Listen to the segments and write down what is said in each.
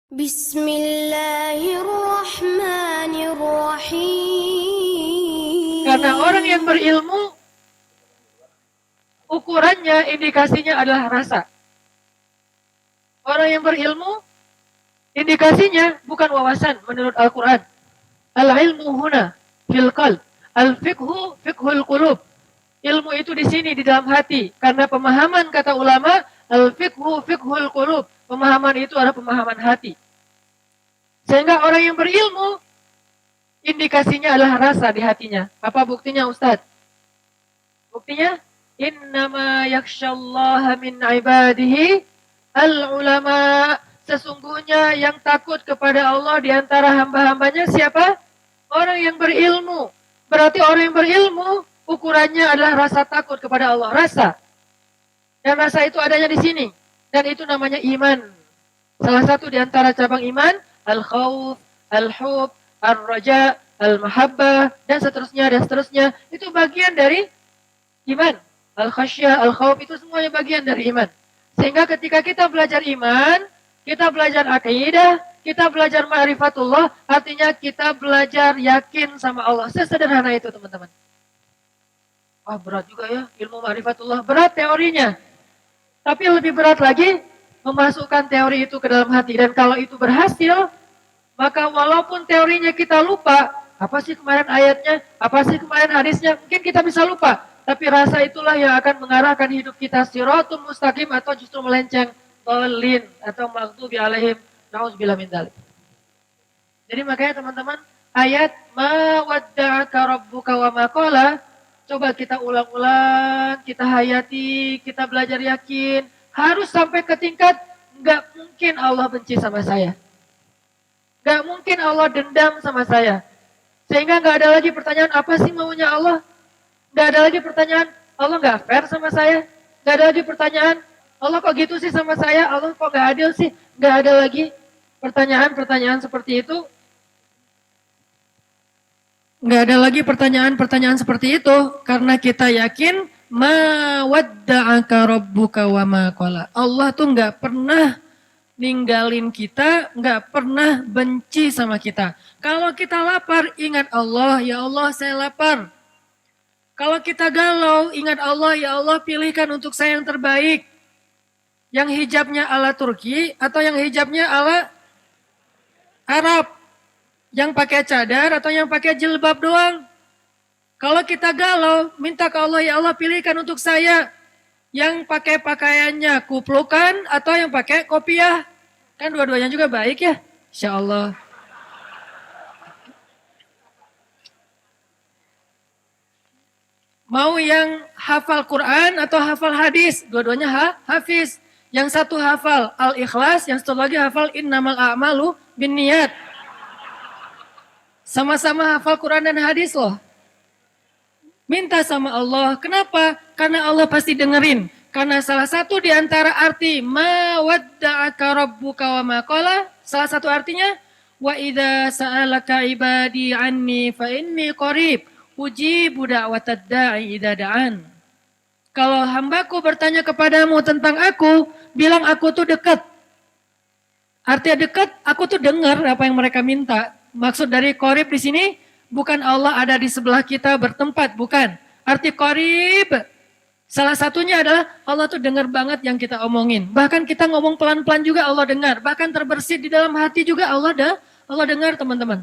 Bismillahirrahmanirrahim. Karena orang yang berilmu, ukurannya, indikasinya adalah rasa. Orang yang berilmu, indikasinya bukan wawasan menurut Al-Quran. Al-ilmu huna fil qalb. Al-fiqhu fiqhul qulub. Ilmu itu di sini, di dalam hati. Karena pemahaman, kata ulama, al-fiqhu fiqhul qulub. Pemahaman itu adalah pemahaman hati. Sehingga orang yang berilmu, indikasinya adalah rasa di hatinya. Apa buktinya, Ustadz? Buktinya, innama yakhsyallaha min ibadihi al-ulama. Sesungguhnya yang takut kepada Allah di antara hamba-hambanya siapa? Orang yang berilmu. Berarti orang yang berilmu, ukurannya adalah rasa takut kepada Allah. Rasa. Dan rasa itu adanya di sini. Dan itu namanya iman. Salah satu di antara cabang iman, al-khawf, al-hub, al-raja, al-mahabbah, dan seterusnya, dan seterusnya. Itu bagian dari iman. Al-khasyah, al-khawf, itu semuanya bagian dari iman. Sehingga ketika kita belajar iman, kita belajar akidah, kita belajar ma'rifatullah, artinya kita belajar yakin sama Allah. Sesederhana itu, teman-teman. Wah, berat juga ya, ilmu ma'rifatullah. Berat teorinya. Tapi lebih berat lagi, memasukkan teori itu ke dalam hati. Dan kalau itu berhasil, maka walaupun teorinya kita lupa, apa sih kemarin ayatnya, apa sih kemarin hadisnya, mungkin kita bisa lupa. Tapi rasa itulah yang akan mengarahkan hidup kita siratul mustaqim atau justru melenceng, dolin atau maghdubi alaihim, na'udzubillah min dzalik. Jadi makanya teman-teman, ayat ma wadda'aka rabbuka wa ma qala, coba kita ulang-ulang, kita hayati, kita belajar yakin, harus sampai ke tingkat nggak mungkin Allah benci sama saya. Nggak mungkin Allah dendam sama saya. Sehingga nggak ada lagi pertanyaan apa sih maunya Allah. Nggak ada lagi pertanyaan Allah nggak fair sama saya. Nggak ada lagi pertanyaan Allah kok gitu sih sama saya. Allah kok nggak adil sih. Nggak ada lagi pertanyaan-pertanyaan seperti itu. Nggak ada lagi pertanyaan-pertanyaan seperti itu. Karena kita yakin ma wadda'aka rabbuka wa ma qala. Allah tuh nggak pernah ninggalin kita, nggak pernah benci sama kita. Kalau kita lapar, ingat Allah, ya Allah saya lapar. Kalau kita galau, ingat Allah, ya Allah pilihkan untuk saya yang terbaik. Yang hijabnya ala Turki atau yang hijabnya ala Arab. Yang pakai cadar atau yang pakai jilbab doang. Kalau kita galau, minta ke Allah, ya Allah pilihkan untuk saya yang pakai pakaiannya kuplukan atau yang pakai kopiah. Kan dua-duanya juga baik ya. Insya Allah. Mau yang hafal Quran atau hafal hadis. Dua-duanya hafiz. Yang satu hafal Al-Ikhlas, yang satu lagi hafal Innamal a'malu binniyat. Sama-sama hafal Quran dan hadis loh. Minta sama Allah. Kenapa? Karena Allah pasti dengerin. Karena salah satu di antara arti ma wadda'aka rabbuka wa ma qala, salah satu artinya wa idza sa'alaka ibadi anni fa inni qarib ujibu da'watad da'i idza da'an. Kalau hambaku bertanya kepadamu tentang aku, bilang aku tuh dekat. Artinya dekat, aku tuh dengar apa yang mereka minta. Maksud dari qarib di sini bukan Allah ada di sebelah kita bertempat, bukan. Arti qarib, salah satunya adalah Allah tuh dengar banget yang kita omongin. Bahkan kita ngomong pelan-pelan juga Allah dengar. Bahkan terbersit di dalam hati juga Allah dengar, teman-teman.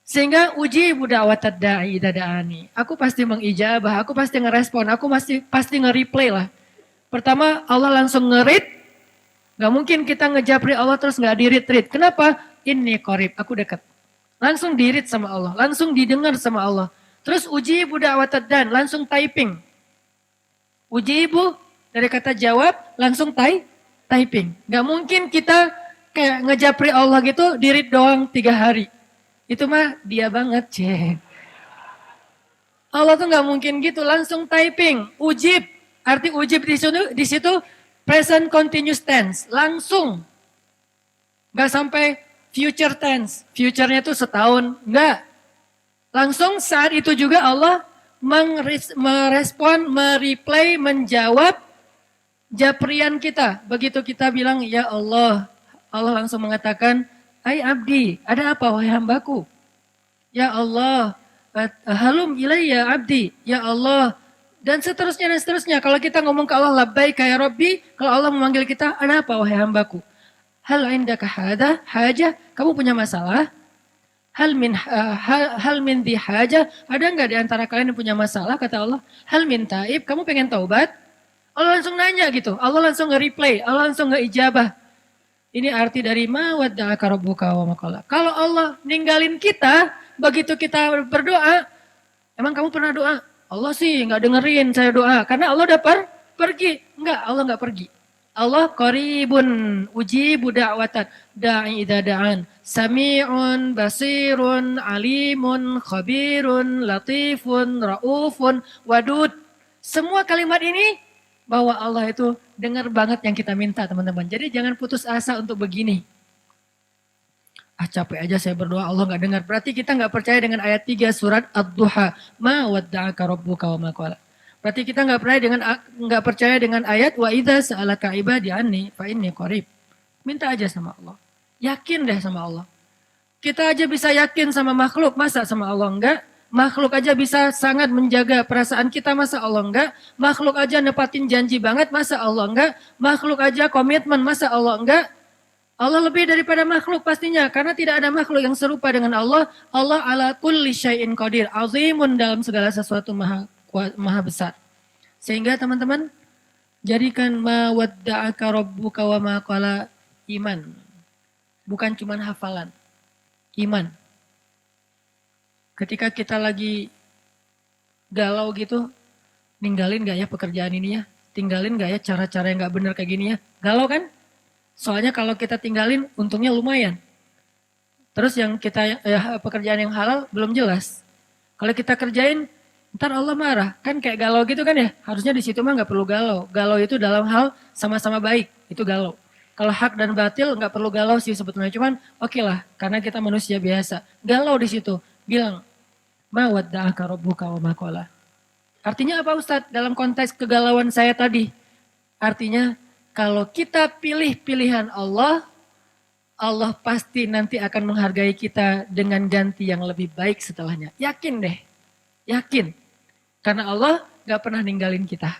Sehingga uji da'watad da'i dada'ani. Aku pasti mengijabah, aku pasti ngerespon, aku pasti nge-replay lah. Pertama Allah langsung nge-read. Gak mungkin kita ngejapri Allah terus gak di-read. Kenapa? Ini qarib, aku dekat. Langsung di-read sama Allah, langsung didengar sama Allah. Terus uji da'watad dan, langsung typing. Uji ibu dari kata jawab langsung typing. Gak mungkin kita kayak ngejapri Allah gitu di-read doang 3 hari. Itu mah dia banget cek. Allah tuh gak mungkin gitu langsung typing. Ujib, arti ujib di situ present continuous tense. Langsung. Gak sampai future tense. Future-nya tuh setahun. Enggak. Langsung saat itu juga Allah merespon, mereplay, menjawab japrian kita. Begitu kita bilang, ya Allah, Allah langsung mengatakan, "Hai abdi, ada apa wahai hambaku?" Ya Allah, halum ilayya abdi, ya Allah. Dan seterusnya dan seterusnya. Kalau kita ngomong ke Allah, labbaika ya Rabbi, kalau Allah memanggil kita, ada apa wahai hambaku? Hal indaka hajah, kamu punya masalah? Hal min di hajah, ada enggak di antara kalian yang punya masalah? Kata Allah, hal min taib, kamu pengen taubat? Allah langsung nanya gitu, Allah langsung nge-replay, Allah langsung nge-ijabah. Ini arti dari ma wadda'aka rabbuka wa maqala. Kalau Allah ninggalin kita, begitu kita berdoa, emang kamu pernah doa? Allah sih nggak dengerin saya doa, karena Allah udah pergi. Enggak, Allah nggak pergi. Allah qaribun ujibu da'watan da'i idza da'an. Sami'un basirun alimun khabirun latifun raufun wadud. Semua kalimat ini bahwa Allah itu dengar banget yang kita minta, teman-teman. Jadi jangan putus asa untuk begini. Capek aja saya berdoa Allah nggak dengar. Berarti kita nggak percaya dengan ayat 3 surat Ad-Duha. Ma wadda'aka rabbuka wa ma qala. Berarti kita nggak percaya dengan ayat wa idza sa'alaka ibadi anni fa inni qarib. Minta aja sama Allah. Yakin deh sama Allah. Kita aja bisa yakin sama makhluk, masa sama Allah enggak? Makhluk aja bisa sangat menjaga perasaan kita, masa Allah enggak? Makhluk aja nepatin janji banget, masa Allah enggak? Makhluk aja komitmen, masa Allah enggak? Allah lebih daripada makhluk pastinya, karena tidak ada makhluk yang serupa dengan Allah. Allah ala kulli syai'in qadir, azimun dalam segala sesuatu maha besar. Sehingga teman-teman, jadikan ma wadda'aka rabbuka wa ma qala iman. Bukan cuma hafalan, iman. Ketika kita lagi galau gitu, ninggalin gak ya pekerjaan ini ya? Tinggalin gak ya cara-cara yang gak benar kayak gini ya? Galau kan? Soalnya kalau kita tinggalin untungnya lumayan. Terus yang kita pekerjaan yang halal belum jelas. Kalau kita kerjain ntar Allah marah. Kan kayak galau gitu kan ya. Harusnya di situ mah gak perlu galau. Galau itu dalam hal sama-sama baik. Itu galau. Kalau hak dan batil gak perlu galau sih sebetulnya. Cuman oke lah karena kita manusia biasa. Galau di situ. Bilang ma wadda'aka rabbuka wa ma qala. Artinya apa Ustadz? Dalam konteks kegalauan saya tadi. Artinya kalau kita pilih pilihan Allah, Allah pasti nanti akan menghargai kita dengan ganti yang lebih baik setelahnya. Yakin deh, yakin. Karena Allah gak pernah ninggalin kita.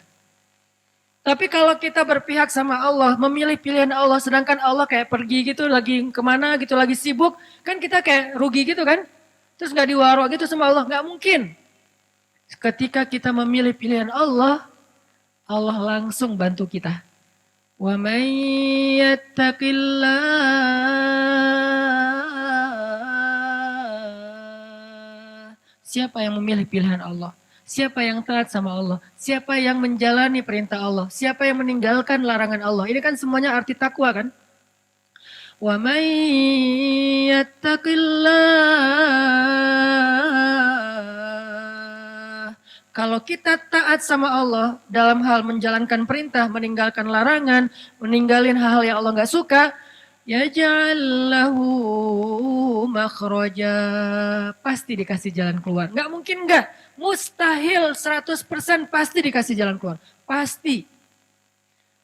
Tapi kalau kita berpihak sama Allah, memilih pilihan Allah, sedangkan Allah kayak pergi gitu, lagi kemana gitu, lagi sibuk, kan kita kayak rugi gitu kan. Terus gak diwaro gitu sama Allah, gak mungkin. Ketika kita memilih pilihan Allah, Allah langsung bantu kita. Wa man yattaqillah. Siapa yang memilih pilihan Allah? Siapa yang taat sama Allah? Siapa yang menjalani perintah Allah? Siapa yang meninggalkan larangan Allah? Ini kan semuanya arti takwa kan? Wa man yattaqillah. Kalau kita taat sama Allah dalam hal menjalankan perintah, meninggalkan larangan, meninggalin hal-hal yang Allah gak suka, yaj'al lahu makhraja. Pasti dikasih jalan keluar. Gak mungkin gak. Mustahil 100% pasti dikasih jalan keluar. Pasti.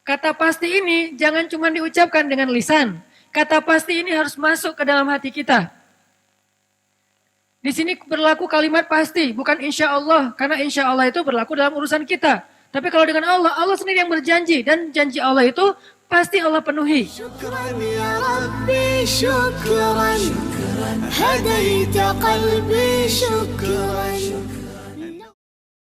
Kata pasti ini jangan cuma diucapkan dengan lisan. Kata pasti ini harus masuk ke dalam hati kita. Di sini berlaku kalimat pasti, bukan insya Allah. Karena insya Allah itu berlaku dalam urusan kita. Tapi kalau dengan Allah, Allah sendiri yang berjanji. Dan janji Allah itu pasti Allah penuhi. Syukran ya Rabbi, syukran. Hadaita qalbi, syukran.